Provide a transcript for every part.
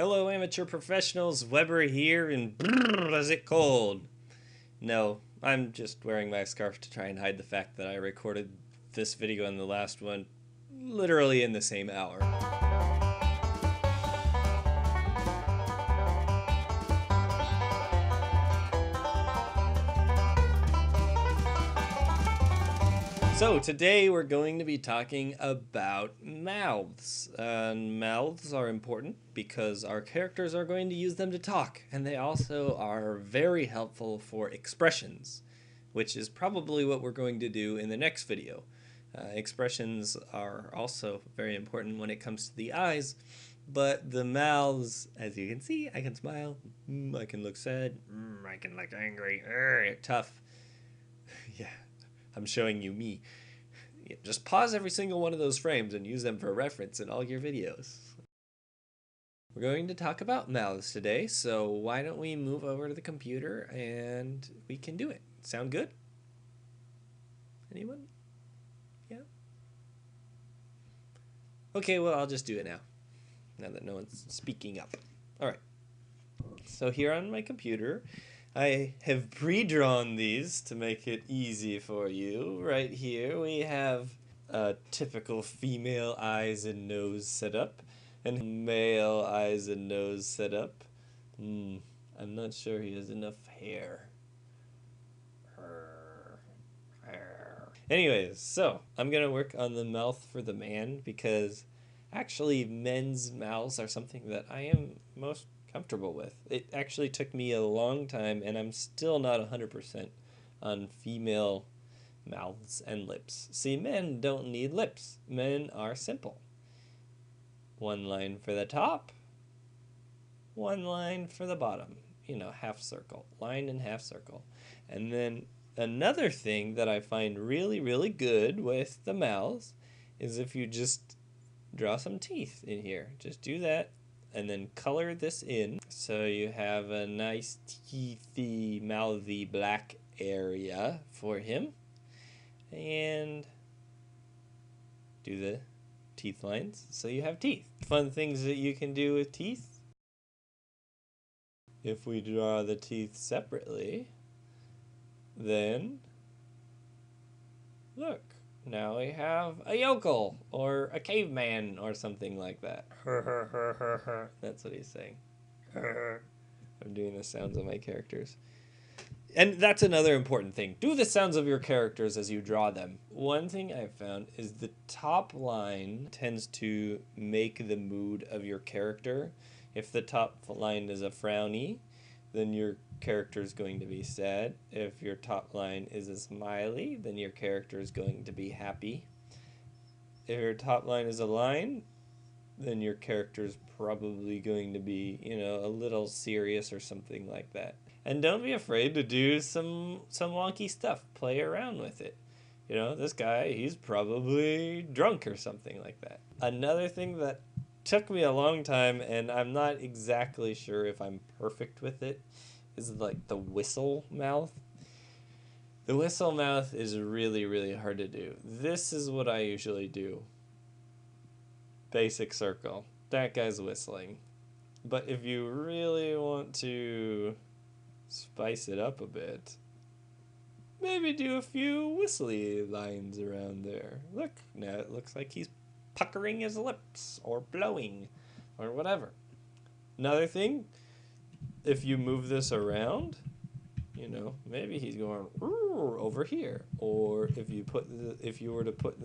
Hello, amateur professionals. Weber here, and brrr, is it cold? No, I'm just wearing my scarf to try and hide the fact that I recorded this video and the last one literally in the same hour. So today we're going to be talking about mouths. Mouths are important because our characters are going to use them to talk, and they also are very helpful for expressions, which is probably what we're going to do in the next video. Expressions are also very important when it comes to the eyes, but the mouths, as you can see, I can smile, I can look sad, I can look angry, tough. Yeah. I'm showing you me. Just pause every single one of those frames and use them for reference in all your videos. We're going to talk about mouths today, so why don't we move over to the computer and we can do it. Sound good? Anyone? Yeah? Okay, well, I'll just do it now that no one's speaking up. Alright. So here on my computer, I have pre-drawn these to make it easy for you. Right here we have a typical female eyes and nose setup and male eyes and nose setup. I'm not sure he has enough hair. Anyways, so I'm gonna work on the mouth for the man because actually men's mouths are something that I am most comfortable with. It actually took me a long time, and I'm still not 100% on female mouths and lips. See, men don't need lips. Men are simple. One line for the top, one line for the bottom. You know, half circle, line and half circle. And then another thing that I find really, really good with the mouths is if you just draw some teeth in here. Just do that and then color this in so you have a nice teethy, mouthy black area for him, and do the teeth lines so you have teeth. Fun things that you can do with teeth. If we draw the teeth separately, then look, now we have a yokel or a caveman or something like that. That's what he's saying. I'm doing the sounds of my characters. And that's another important thing. Do the sounds of your characters as you draw them. One thing I've found is the top line tends to make the mood of your character. If the top line is a frowny, then your character is going to be sad. If your top line is a smiley, then your character is going to be happy. If your top line is a line, then your character is probably going to be, a little serious or something like that. And don't be afraid to do some wonky stuff. Play around with it. This guy, he's probably drunk or something like that. Another thing that took me a long time, and I'm not exactly sure if I'm perfect with it, is like the whistle mouth. The whistle mouth is really, really hard to do. This is what I usually do. Basic circle. That guy's whistling. But if you really want to spice it up a bit, maybe do a few whistly lines around there. Look, now it looks like he's puckering his lips or blowing or whatever. Another thing, if you move this around, maybe he's going over here. Or if you were to put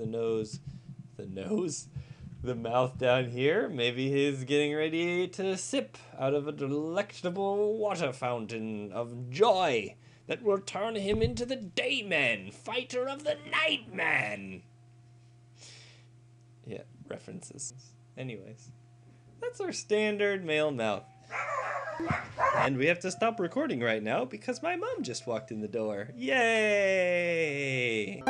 the mouth down here, maybe he's getting ready to sip out of a delectable water fountain of joy that will turn him into the Dayman, fighter of the Nightman. Yeah, references. Anyways, that's our standard male mouth. And we have to stop recording right now because my mom just walked in the door. Yay!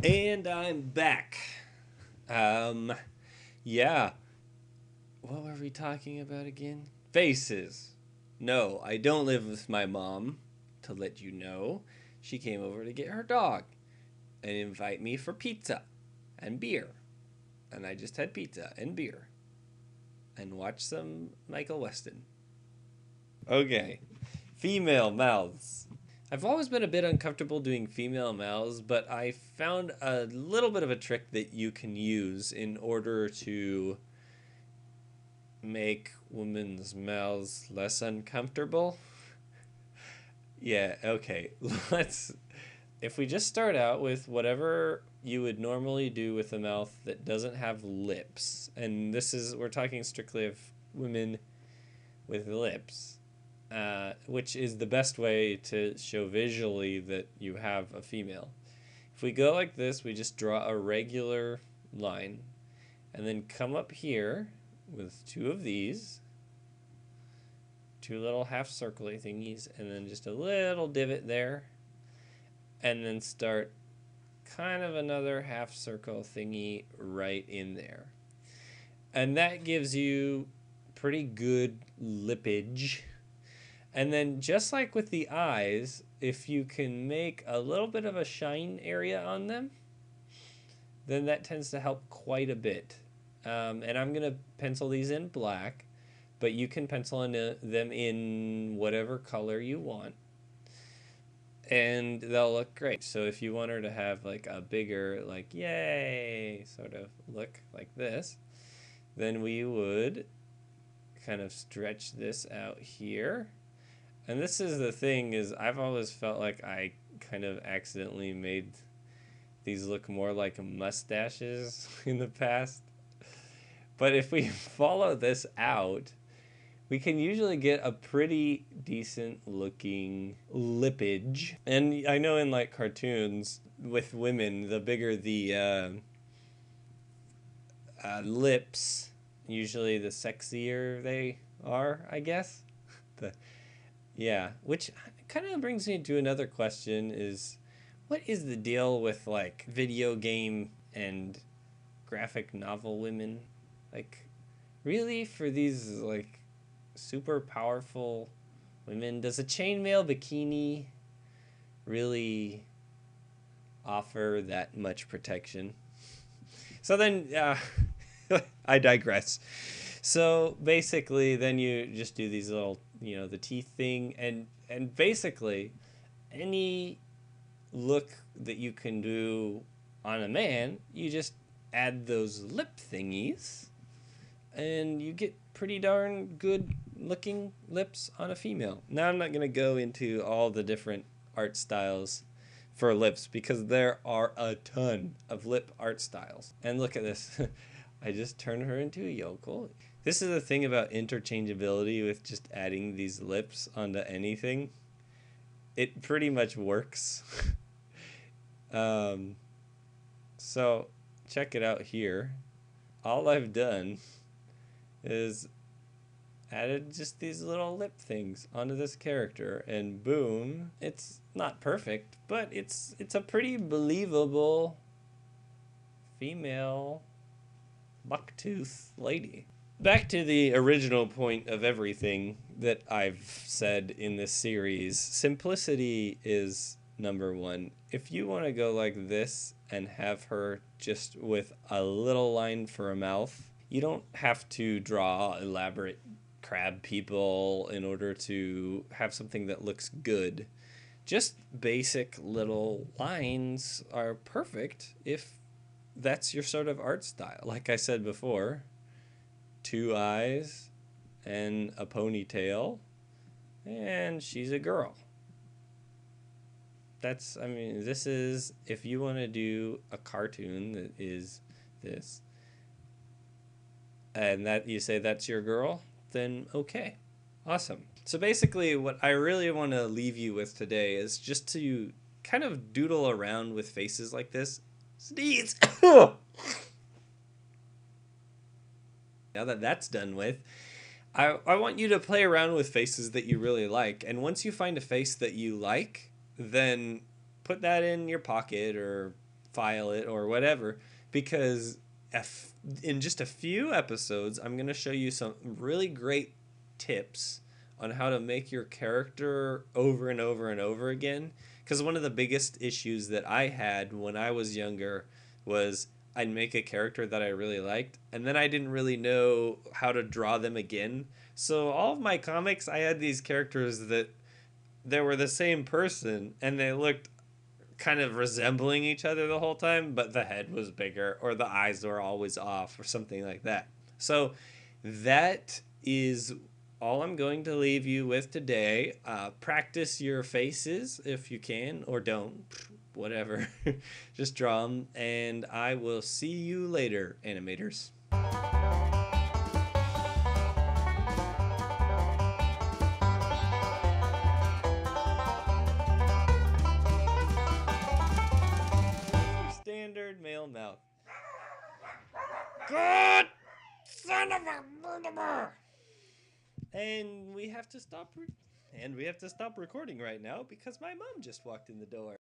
And I'm back. Yeah. What were we talking about again? Faces. No, I don't live with my mom, to let you know. she came over to get her dog and invite me for pizza and beer. And I just had pizza and beer and watched some Michael Weston. Okay, female mouths. I've always been a bit uncomfortable doing female mouths, but I found a little bit of a trick that you can use in order to make women's mouths less uncomfortable. Yeah, okay. If we just start out with whatever you would normally do with a mouth that doesn't have lips, and we're talking strictly of women with lips, which is the best way to show visually that you have a female. If we go like this, we just draw a regular line, and then come up here with two of these, two little half circle-y thingies, and then just a little divot there, and then start kind of another half circle thingy right in there. And that gives you pretty good lippage. And then just like with the eyes, if you can make a little bit of a shine area on them, then that tends to help quite a bit. And I'm going to pencil these in black, but you can pencil them in whatever color you want, and they'll look great. So if you want her to have like a bigger, like, yay, sort of look like this, then we would kind of stretch this out here. And this is the thing, is I've always felt like I kind of accidentally made these look more like mustaches in the past. But if we follow this out, we can usually get a pretty decent looking lippage. And I know in like cartoons with women, the bigger the lips, usually the sexier they are, I guess. Which kind of brings me to another question, is what is the deal with like video game and graphic novel women? Like, really, for these like super powerful women, does a chainmail bikini really offer that much protection? So then, I digress. So basically, then you just do these little, the teeth thing, and basically any look that you can do on a man, you just add those lip thingies, and you get pretty darn good looking lips on a female. Now, I'm not going to go into all the different art styles for lips, because there are a ton of lip art styles. And look at this. I just turned her into a yokel. This is the thing about interchangeability with just adding these lips onto anything. It pretty much works. So check it out here. All I've done is added just these little lip things onto this character, and boom, it's not perfect, but it's a pretty believable female bucktooth lady. Back to the original point of everything that I've said in this series, simplicity is number one. If you want to go like this and have her just with a little line for a mouth, you don't have to draw elaborate crab people in order to have something that looks good. Just basic little lines are perfect if that's your sort of art style. Like I said before, 2 eyes and a ponytail, and she's a girl. This is, if you want to do a cartoon that is this, and that you say that's your girl, then okay, awesome. So basically what I really want to leave you with today is just to kind of doodle around with faces like this. Sneeze! Now that that's done with, I want you to play around with faces that you really like. And once you find a face that you like, then put that in your pocket or file it or whatever, because in just a few episodes, I'm going to show you some really great tips on how to make your character over and over and over again Because one of the biggest issues that I had when I was younger was I'd make a character that I really liked, and then I didn't really know how to draw them again. So all of my comics, I had these characters that they were the same person, and they looked kind of resembling each other the whole time, but the head was bigger or the eyes were always off or something like that. So that is all I'm going to leave you with today. Practice your faces if you can, or don't. Whatever. Just draw them, and I will see you later, animators. Standard male mouth. Good son of a murderer! And we have to stop recording right now because my mom just walked in the door.